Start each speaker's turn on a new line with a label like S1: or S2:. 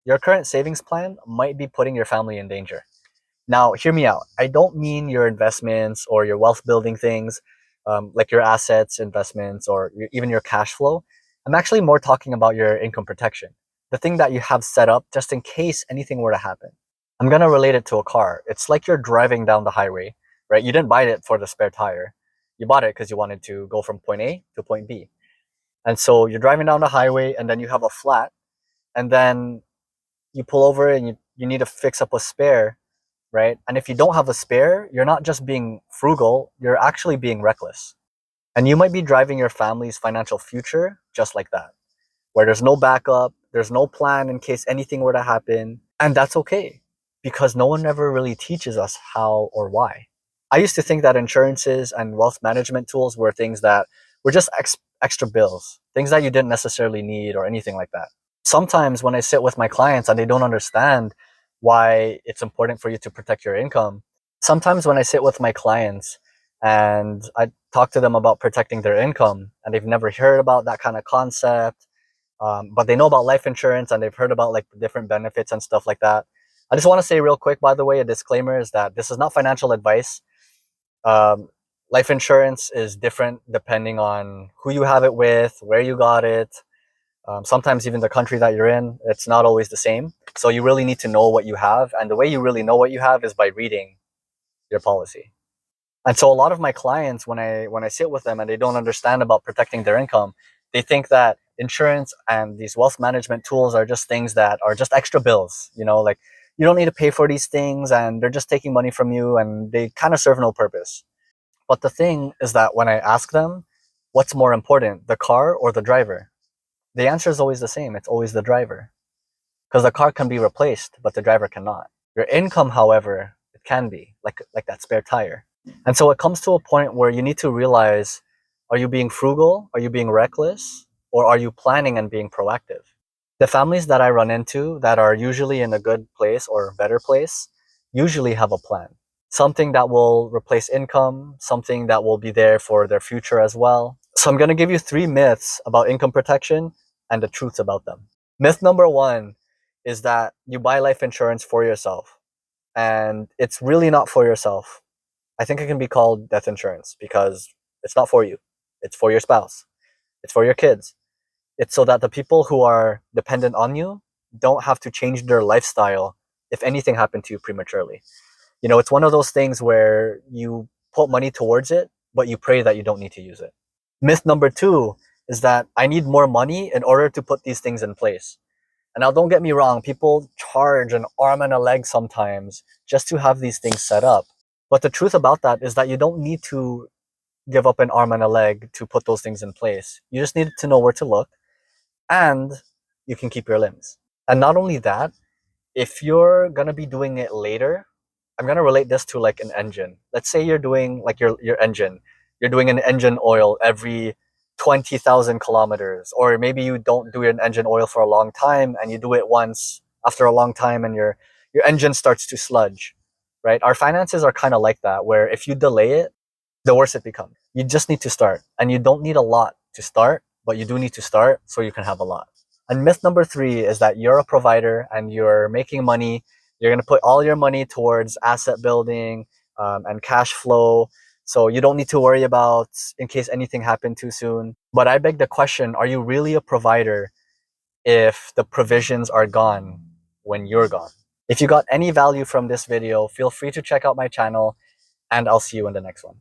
S1: your current savings plan might be putting your family in danger. Now, hear me out. I don't mean your investments or your wealth building things, like your assets, investments, or even your cash flow. I'm actually more talking about your income protection, the thing that you have set up just in case anything were to happen. I'm going to relate it to a car. It's like you're driving down the highway, right? You didn't buy it for the spare tire. You bought it because you wanted to go from point A to point B. And so you're driving down the highway and then you have a flat, and then you pull over and you need to fix up a spare, right? And if you don't have a spare, you're not just being frugal, you're actually being reckless. And you might be driving your family's financial future just like that, where there's no backup, there's no plan in case anything were to happen. And that's okay, because no one ever really teaches us how or why. I used to think that insurances and wealth management tools were things that were just extra bills, things that you didn't necessarily need or anything like that. Sometimes when I sit with my clients and they don't understand why it's important for you to protect your income, sometimes when I sit with my clients and I talk to them about protecting their income and they've never heard about that kind of concept, but they know about life insurance and they've heard about like different benefits and stuff like that. I just want to say real quick, by the way, a disclaimer is that this is not financial advice. Um, Life insurance is different depending on who you have it with, where you got it. Sometimes even the country that you're in, it's not always the same. So you really need to know what you have. And the way you really know what you have is by reading your policy. And so a lot of my clients, when I sit with them and they don't understand about protecting their income, they think that insurance and these wealth management tools are just things that are just extra bills. Like you don't need to pay for these things and they're just taking money from you and they kind of serve no purpose. But the thing is that when I ask them, what's more important, the car or the driver? The answer is always the same. It's always the driver. Because the car can be replaced, but the driver cannot. Your income, however, it can be, like that spare tire. And so it comes to a point where you need to realize, are you being frugal? Are you being reckless? Or are you planning and being proactive? The families that I run into that are usually in a good place or better place usually have a plan. Something that will replace income, something that will be there for their future as well. So I'm going to give you 3 myths about income protection and the truths about them. Myth number 1 is that you buy life insurance for yourself. And it's really not for yourself. I think it can be called death insurance because it's not for you. It's for your spouse. It's for your kids. It's so that the people who are dependent on you don't have to change their lifestyle if anything happened to you prematurely. It's one of those things where you put money towards it, but you pray that you don't need to use it. Myth number 2 is that I need more money in order to put these things in place. And now don't get me wrong, people charge an arm and a leg sometimes just to have these things set up. But the truth about that is that you don't need to give up an arm and a leg to put those things in place. You just need to know where to look and you can keep your limbs. And not only that, if you're going to be doing it later, I'm going to relate this to like an engine. Let's say you're doing like your engine. You're doing an engine oil every 20,000 kilometers, or maybe you don't do an engine oil for a long time and you do it once after a long time and your engine starts to sludge, right? Our finances are kind of like that, where if you delay it, the worse it becomes. You just need to start, and you don't need a lot to start, but you do need to start so you can have a lot. And myth number 3 is that you're a provider and you're making money. You're going to put all your money towards asset building and cash flow. So you don't need to worry about in case anything happened too soon. But I beg the question, are you really a provider if the provisions are gone when you're gone? If you got any value from this video, feel free to check out my channel and I'll see you in the next one.